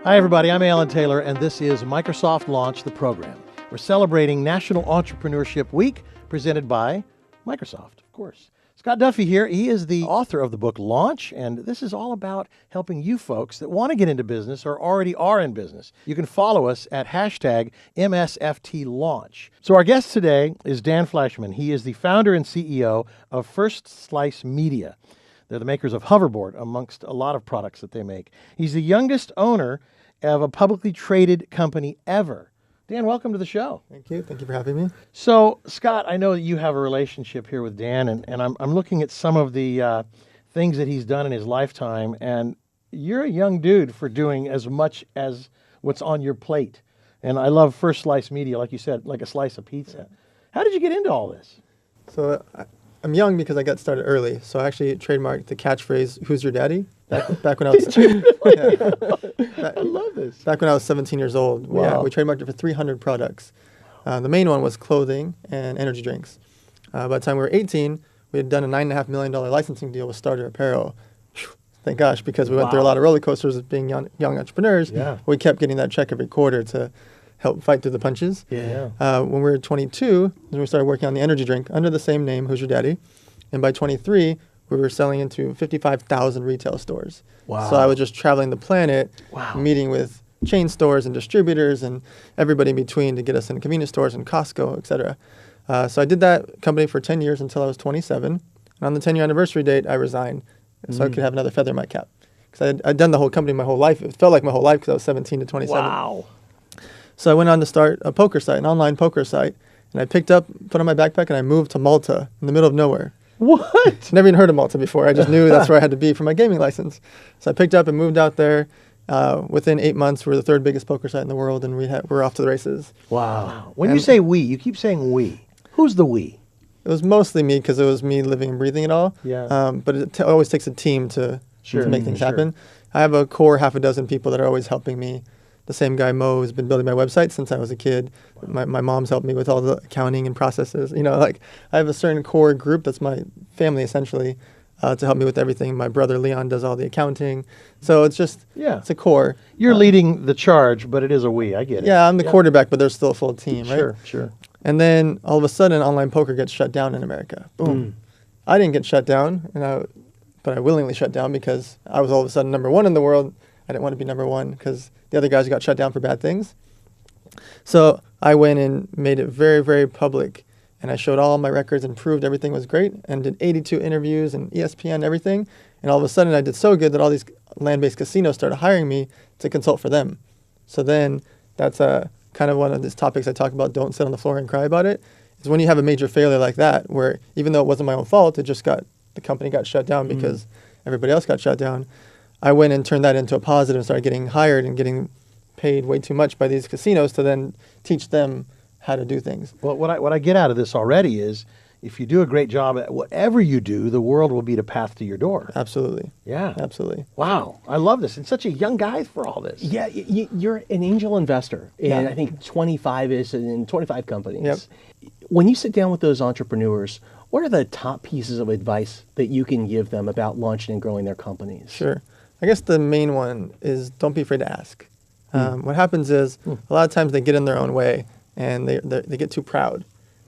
Hi, everybody. I'm Alan Taylor, and this is Microsoft Launch the Program. We're celebrating National Entrepreneurship Week, presented by Microsoft, of course. Scott Duffy here. He is the author of the book Launch, and this is all about helping you folks that want to get into business or already are in business. You can follow us at hashtag MSFTLaunch. So our guest today is Dan Fleyshman. He is the founder and CEO of First Slice Media. They're the makers of Hoverboard, amongst a lot of products that they make. He's the youngest owner of a publicly traded company ever. Dan, welcome to the show. Thank you. Thank you for having me. So, Scott, I know that you have a relationship here with Dan, and I'm looking at some of the things that he's done in his lifetime, and you're a young dude for doing as much as what's on your plate. And I love First Slice Media, like you said, like a slice of pizza. How did you get into all this? So I'm young because I got started early. So I actually trademarked the catchphrase, "Who's your daddy?" Back when I was... I love this. Back when I was 17 years old. Wow. We trademarked it for 300 products. The main one was clothing and energy drinks. By the time we were 18, we had done a $9.5 million licensing deal with Starter Apparel. Thank gosh, because we went through a lot of roller coasters as being young entrepreneurs. Yeah. We kept getting that check every quarter to help fight through the punches. Yeah. When we were 22, then we started working on the energy drink under the same name, Who's Your Daddy? And by 23, we were selling into 55,000 retail stores. Wow. So I was just traveling the planet, Wow. meeting with chain stores and distributors and everybody in between to get us in convenience stores and Costco, et cetera. So I did that company for 10 years until I was 27. And on the 10-year anniversary date, I resigned so I could have another feather in my cap. Because I'd done the whole company my whole life. It felt like my whole life because I was 17 to 27. Wow. So I went on to start a poker site, an online poker site. And I put on my backpack, and I moved to Malta in the middle of nowhere. What? Never even heard of Malta before. I just knew that's where I had to be for my gaming license. So I picked up and moved out there. Within 8 months, we're the third biggest poker site in the world, and we're off to the races. Wow. When you say we, you keep saying we. Who's the we? It was mostly me because it was me living and breathing it all. Yeah. But it always takes a team to make things happen. I have a core half a dozen people that are always helping me. The same guy, Mo, has been building my website since I was a kid. Wow. My mom's helped me with all the accounting and processes. I have a certain core group that's my family, essentially, to help me with everything. My brother, Leon, does all the accounting. So it's just, it's a core. You're leading the charge, but it is a we. I get it. Yeah, I'm the quarterback, but there's still a full team, right? Sure. And then all of a sudden, online poker gets shut down in America. Boom. I didn't get shut down, but I willingly shut down because I was all of a sudden number one in the world. I didn't want to be number one because the other guys got shut down for bad things. So I went and made it very, very public. And I showed all my records and proved everything was great and did 82 interviews and ESPN, everything. And all of a sudden I did so good that all these land-based casinos started hiring me to consult for them. So then that's kind of one of these topics I talk about, don't sit on the floor and cry about it, is when you have a major failure like that, where even though it wasn't my own fault, the company got shut down because everybody else got shut down. I went and turned that into a positive and started getting hired and getting paid way too much by these casinos to then teach them how to do things. Well, what I get out of this already is if you do a great job at whatever you do, the world will be the path to your door. Absolutely. Yeah. Absolutely. Wow. I love this. And such a young guy for all this. Yeah, you're an angel investor in, I think, 25 companies. Yep. When you sit down with those entrepreneurs, what are the top pieces of advice that you can give them about launching and growing their companies? Sure. I guess the main one is don't be afraid to ask. What happens is a lot of times they get in their own way and they get too proud.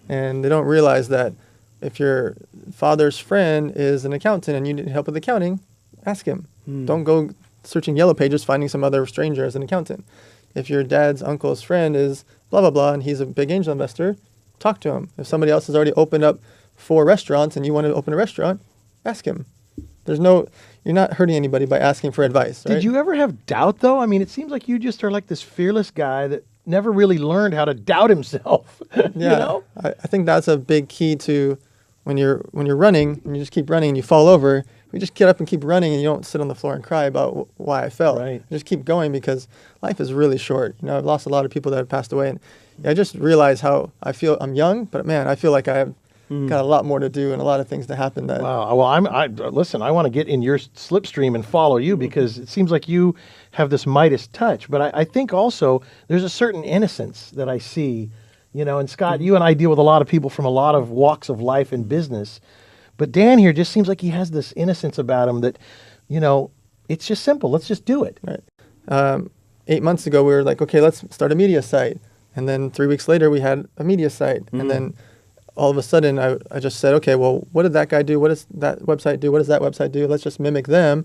And they don't realize that if your father's friend is an accountant and you need help with accounting, ask him. Don't go searching Yellow Pages finding some other stranger as an accountant. If your dad's uncle's friend is blah, blah, blah, and he's a big angel investor, talk to him. If somebody else has already opened up 4 restaurants and you want to open a restaurant, ask him. You're not hurting anybody by asking for advice. Right? Did you ever have doubt, though? I mean, it seems like you just are like this fearless guy that never really learned how to doubt himself. Yeah, You know? I think that's a big key to when you're running and you just keep running and you fall over. You just get up and keep running and you don't sit on the floor and cry about why I fell. Right. You just keep going because life is really short. I've lost a lot of people that have passed away, and I just realize how I feel. I'm young, but man, I feel like I have got a lot more to do and a lot of things to happen. Wow. Well, listen, I want to get in your slipstream and follow you because it seems like you have this Midas touch. But I think also there's a certain innocence that I see, and Scott, you and I deal with a lot of people from a lot of walks of life and business. But Dan here just seems like he has this innocence about him that, it's just simple. Let's just do it. Right. 8 months ago, we were like, okay, let's start a media site. And then 3 weeks later, we had a media site. And then all of a sudden, I just said, okay, well, what did that guy do? What does that website do? What does that website do? Let's just mimic them,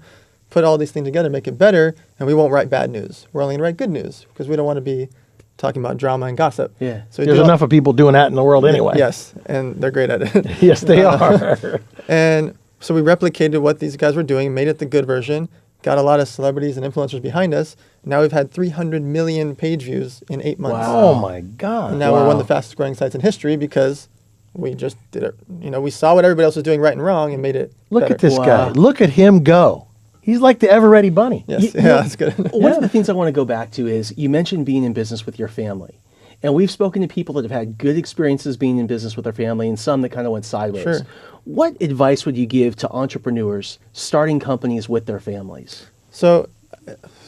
put all these things together, make it better, and we won't write bad news. We're only going to write good news because we don't want to be talking about drama and gossip. Yeah. So There's enough of people doing that in the world anyway. Yes, and they're great at it. Yes, they are. And so we replicated what these guys were doing, made it the good version, got a lot of celebrities and influencers behind us. Now we've had 300 million page views in 8 months. Wow. Oh my God. And now we're one of the fastest growing sites in history because we just did it. You know, we saw what everybody else was doing right and wrong and made it Look better. at this Wow. guy. Look at him go. He's like the ever ready bunny. Yes, You know, that's good. One of the things I want to go back to is you mentioned being in business with your family. And we've spoken to people that have had good experiences being in business with their family and some that kind of went sideways. Sure. What advice would you give to entrepreneurs starting companies with their families? So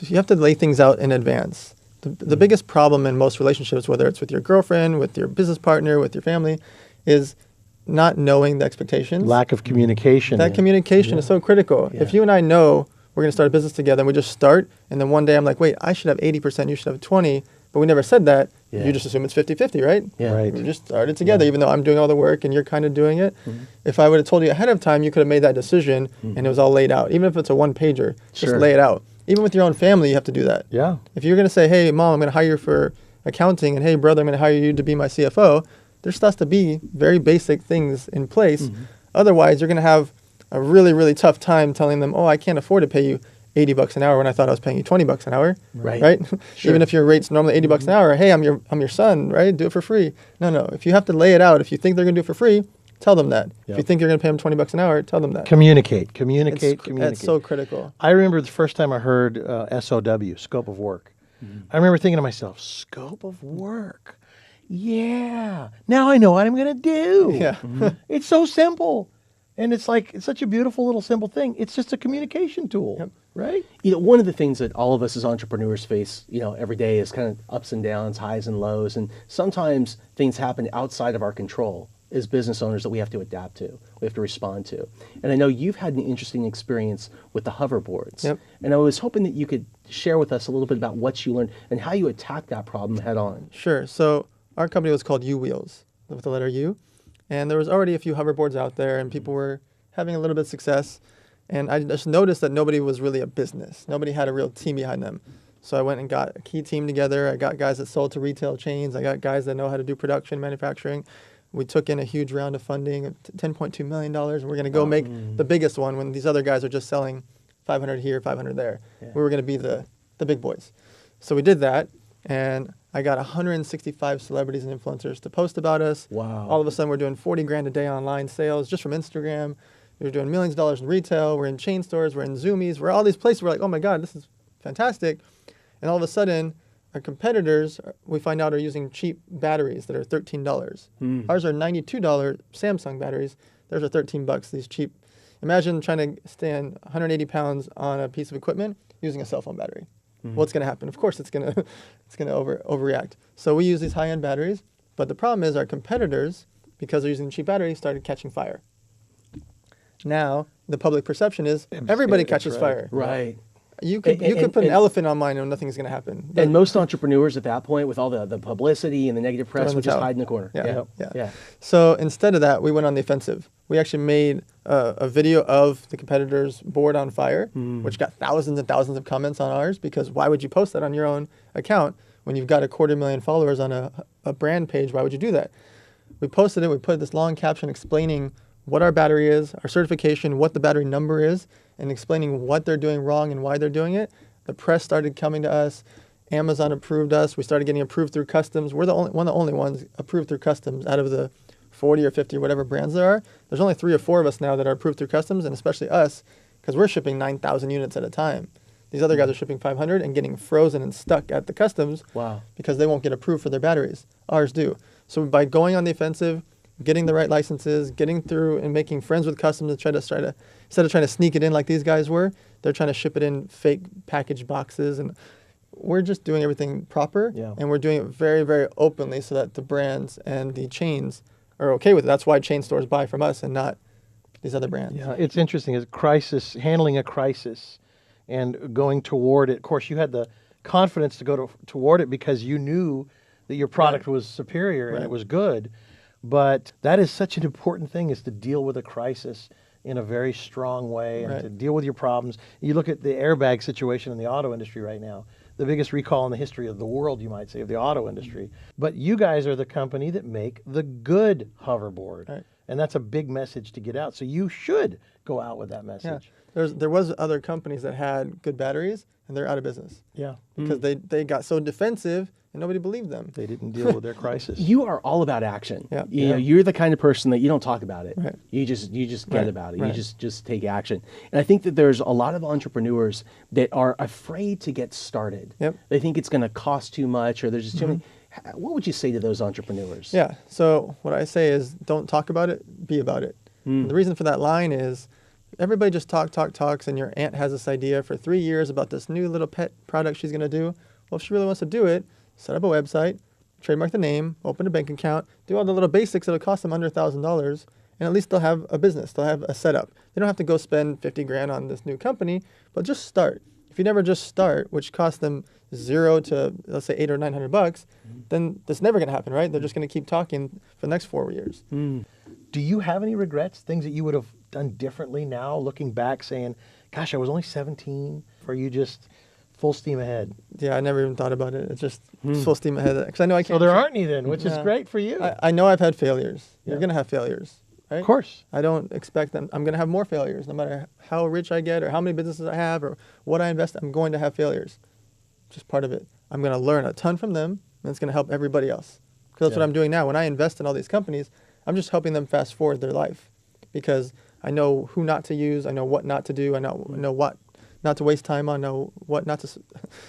you have to lay things out in advance. The biggest problem in most relationships, whether it's with your girlfriend, with your business partner, with your family, is not knowing the expectations. Lack of communication. That communication is so critical. Yeah. If you and I know we're going to start a business together and we just start, and then one day I'm like, wait, I should have 80%, you should have 20, but we never said that, Yeah. you just assume it's 50-50, right? Yeah. Right. We just started together, even though I'm doing all the work and you're kind of doing it. If I would have told you ahead of time, you could have made that decision and it was all laid out. Even if it's a one-pager, just Sure. lay it out. Even with your own family, you have to do that. Yeah. If you're going to say, hey, mom, I'm going to hire you for accounting, and hey, brother, I'm going to hire you to be my CFO, there starts to be very basic things in place. Otherwise, you're going to have a really, really tough time telling them, oh, I can't afford to pay you $80 an hour when I thought I was paying you $20 an hour. Right. Sure. Even if your rate's normally $80 an hour, hey, I'm your son, right? Do it for free. No. If you have to lay it out, if you think they're going to do it for free, tell them that. Yep. If you think you're going to pay them $20 an hour, tell them that. Communicate. It's so critical. I remember the first time I heard SOW, scope of work. I remember thinking to myself, scope of work. Yeah. Now I know what I'm going to do. Yeah. It's so simple. And it's like, it's such a beautiful little simple thing. It's just a communication tool, Yep. right? You know, one of the things that all of us as entrepreneurs face, you know, every day is kind of ups and downs, highs and lows. And sometimes things happen outside of our control as business owners that we have to adapt to, we have to respond to. And I know you've had an interesting experience with the hoverboards. Yep. And I was hoping that you could share with us a little bit about what you learned and how you attacked that problem head on. Sure. So our company was called U Wheels, with the letter U. And there was already a few hoverboards out there, and people were having a little bit of success. And I just noticed that nobody was really a business. Nobody had a real team behind them. So I went and got a key team together. I got guys that sold to retail chains. I got guys that know how to do production, manufacturing. We took in a huge round of funding, $10.2 million, and we're going to go make the biggest one when these other guys are just selling 500 here, 500 there. Yeah. We were going to be the big boys. So we did that, and I got 165 celebrities and influencers to post about us. Wow. All of a sudden, we're doing 40 grand a day online sales just from Instagram. We're doing millions of dollars in retail. We're in chain stores. We're in Zoomies. We're all these places. We're like, oh my God, this is fantastic. And all of a sudden, our competitors, we find out, are using cheap batteries that are $13. Ours are $92 Samsung batteries. Theirs are $13, these cheap. Imagine trying to stand 180 pounds on a piece of equipment using a cell phone battery. What's going to happen? Of course, it's going to overreact. So we use these high-end batteries, but the problem is our competitors, because they're using cheap batteries, started catching fire. Now the public perception is everybody catches fire. Right. You could put an elephant on mine and nothing's going to happen. And most entrepreneurs at that point, with all the publicity and the negative press, Throw in would the just towel. hide in the corner. Yeah. So instead of that, we went on the offensive. We actually made a video of the competitor's board on fire, which got thousands and thousands of comments on ours, because why would you post that on your own account when you've got 250,000 followers on a brand page? Why would you do that? We posted it. We put this long caption explaining what our battery is, our certification, what the battery number is, and explaining what they're doing wrong and why they're doing it. The press started coming to us. Amazon approved us. We started getting approved through customs. We're one of the only ones approved through customs out of the 40 or 50 or whatever brands there are. There's only 3 or 4 of us now that are approved through customs, and especially us, because we're shipping 9,000 units at a time. These other guys are shipping 500 and getting frozen and stuck at the customs. Wow. Because they won't get approved for their batteries. Ours do. So by going on the offensive, getting the right licenses, getting through and making friends with customs and try to instead of trying to sneak it in like these guys were, they're trying to ship it in fake packaged boxes, and we're just doing everything proper. Yeah. And we're doing it very, very openly so that the brands and the chains are okay with it. That's why chain stores buy from us and not these other brands. Yeah, it's interesting. It's handling a crisis and going toward it. Of course, you had the confidence to go toward it because you knew that your product was superior and it was good. But that is such an important thing, is to deal with a crisis in a very strong way and to deal with your problems. You look at the airbag situation in the auto industry right now, the biggest recall in the history of the world, you might say, of the auto industry. But you guys are the company that make the good hoverboard. Right. And that's a big message to get out. So you should go out with that message. Yeah. There was other companies that had good batteries, and they're out of business. Yeah. Because they got so defensive and nobody believed them. They didn't deal with their crisis. You are all about action. Yeah. You know, you're the kind of person that you don't talk about it. Right. You just get about it. You just take action. And I think that there's a lot of entrepreneurs that are afraid to get started. Yep. They think it's going to cost too much, or there's just too many. What would you say to those entrepreneurs? Yeah. So what I say is, don't talk about it, be about it. And the reason for that line is, everybody just talks, and your aunt has this idea for 3 years about this new little pet product she's going to do. Well, if she really wants to do it, set up a website, trademark the name, open a bank account, do all the little basics that'll cost them under $1,000, and at least they'll have a business, they'll have a setup. They don't have to go spend 50 grand on this new company, but just start. If you never just start, which costs them $0 to, let's say, $800 or $900, then that's never going to happen, right? They're just going to keep talking for the next 4 years. Do you have any regrets, things that you would have done differently now, looking back, saying, gosh, I was only 17, or you just full steam ahead? Yeah, I never even thought about it. It's just full steam ahead. Because I know I can't. So there aren't any then, which is great for you. I know I've had failures. You're going to have failures, right? Of course. I don't expect them. I'm going to have more failures. No matter how rich I get or how many businesses I have or what I invest, I'm going to have failures. Just part of it. I'm going to learn a ton from them, and it's going to help everybody else. Because that's what I'm doing now. When I invest in all these companies, I'm just helping them fast forward their life. Because I know who not to use. I know what not to do. I know what not to waste time on. I know what not to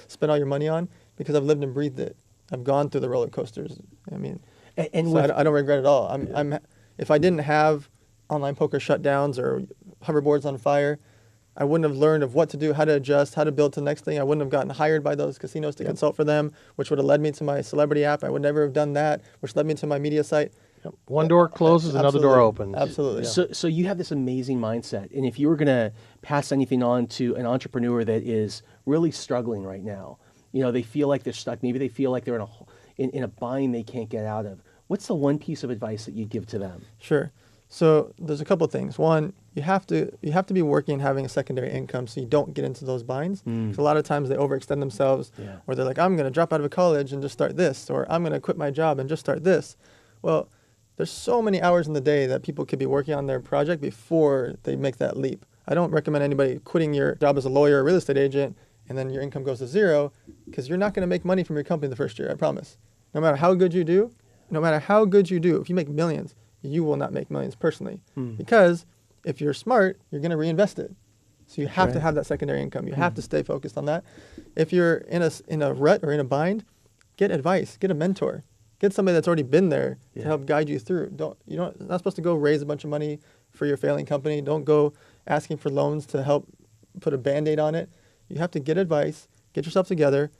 spend all your money on, because I've lived and breathed it. I've gone through the roller coasters. I mean, so I don't regret it all. If I didn't have online poker shutdowns or hoverboards on fire, I wouldn't have learned of what to do, how to adjust, how to build to the next thing. I wouldn't have gotten hired by those casinos to consult for them, which would have led me to my celebrity app. I would never have done that, which led me to my media site. One door closes, another door opens. Absolutely. So you have this amazing mindset, and if you were going to pass anything on to an entrepreneur that is really struggling right now, you know, they feel like they're stuck. Maybe they feel like they're in a bind they can't get out of. What's the one piece of advice that you'd give to them? Sure. So there's a couple of things. One, you have to be working and having a secondary income so you don't get into those binds. Because a lot of times they overextend themselves, or they're like, I'm going to drop out of college and just start this, or I'm going to quit my job and just start this. Well, there's so many hours in the day that people could be working on their project before they make that leap. I don't recommend anybody quitting your job as a lawyer or real estate agent and then your income goes to zero, because you're not going to make money from your company the first year, I promise. No matter how good you do, if you make millions, you will not make millions personally. Because if you're smart, you're going to reinvest it. So you have to have that secondary income. You have to stay focused on that. If you're in a rut or in a bind, get advice, get a mentor. Get somebody that's already been there to help guide you through. You're not supposed to go raise a bunch of money for your failing company. Don't go asking for loans to help put a Band-Aid on it. You have to get advice, get yourself together,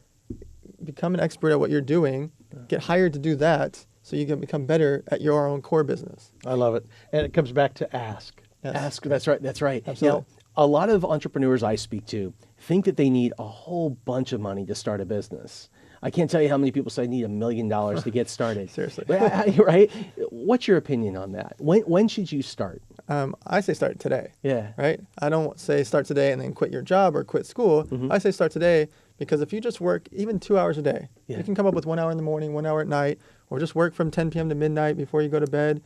become an expert at what you're doing, get hired to do that so you can become better at your own core business. I love it. And it comes back to ask. Yes. Ask. That's right. Absolutely. You know, a lot of entrepreneurs I speak to think that they need a whole bunch of money to start a business. I can't tell you how many people say I need $1 million to get started. Seriously. Right? What's your opinion on that? When should you start? I say start today. Yeah. Right? I don't say start today and then quit your job or quit school. I say start today, because if you just work even 2 hours a day, you can come up with 1 hour in the morning, 1 hour at night, or just work from 10 p.m. to midnight before you go to bed.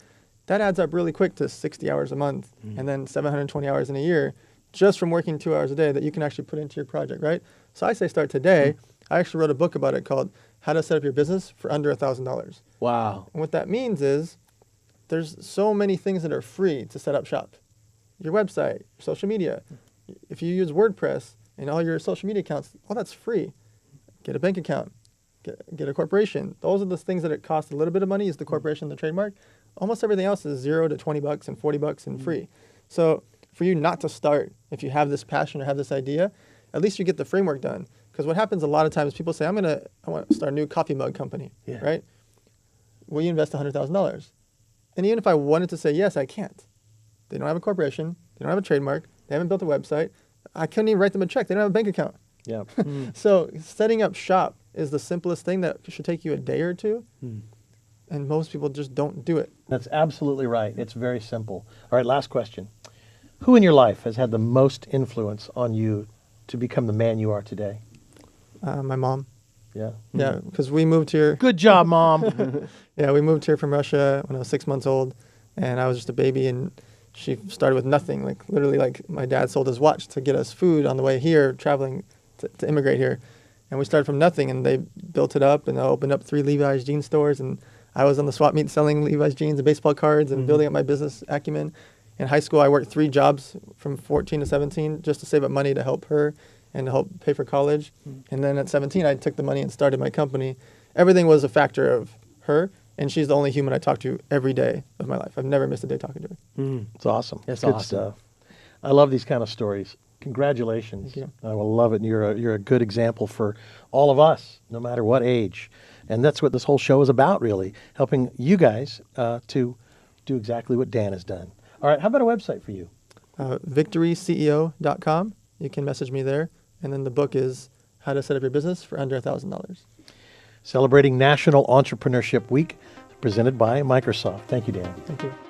That adds up really quick to 60 hours a month and then 720 hours in a year just from working 2 hours a day that you can actually put into your project, right? So I say start today. I actually wrote a book about it called How to Set Up Your Business for Under $1,000. Wow. And what that means is there's so many things that are free to set up shop. Your website, your social media. If you use WordPress and all your social media accounts, all that's free. Get a bank account. Get a corporation. Those are the things that it costs a little bit of money, is the corporation, the trademark. Almost everything else is $0 to $20 and $40 and free. So for you not to start, if you have this passion or have this idea, at least you get the framework done. Because what happens a lot of times, people say, I want to start a new coffee mug company, right? Will you invest $100,000? And even if I wanted to say yes, I can't. They don't have a corporation. They don't have a trademark. They haven't built a website. I couldn't even write them a check. They don't have a bank account. Yeah. So setting up shop is the simplest thing that should take you a day or two. And most people just don't do it. That's absolutely right. It's very simple. All right, last question. Who in your life has had the most influence on you to become the man you are today? My mom. Yeah. Yeah, because we moved here. Good job, Mom. Yeah, we moved here from Russia when I was 6 months old, and I was just a baby, and she started with nothing. Like literally, like my dad sold his watch to get us food on the way here, traveling to immigrate here, and we started from nothing, and they built it up, and I opened up 3 Levi's jean stores, and I was on the swap meet selling Levi's jeans and baseball cards and building up my business acumen. In high school, I worked 3 jobs from 14 to 17 just to save up money to help her and to help pay for college. And then at 17, I took the money and started my company. Everything was a factor of her, and she's the only human I talk to every day of my life. I've never missed a day talking to her. It's awesome. That's Good awesome. stuff. I love these kind of stories. Congratulations. Thank you. I will love it. And you're a good example for all of us, no matter what age. And that's what this whole show is about, really, helping you guys to do exactly what Dan has done. All right, how about a website for you? VictoryCEO.com. You can message me there. And then the book is How to Set Up Your Business for Under $1,000. Celebrating National Entrepreneurship Week, presented by Microsoft. Thank you, Dan. Thank you.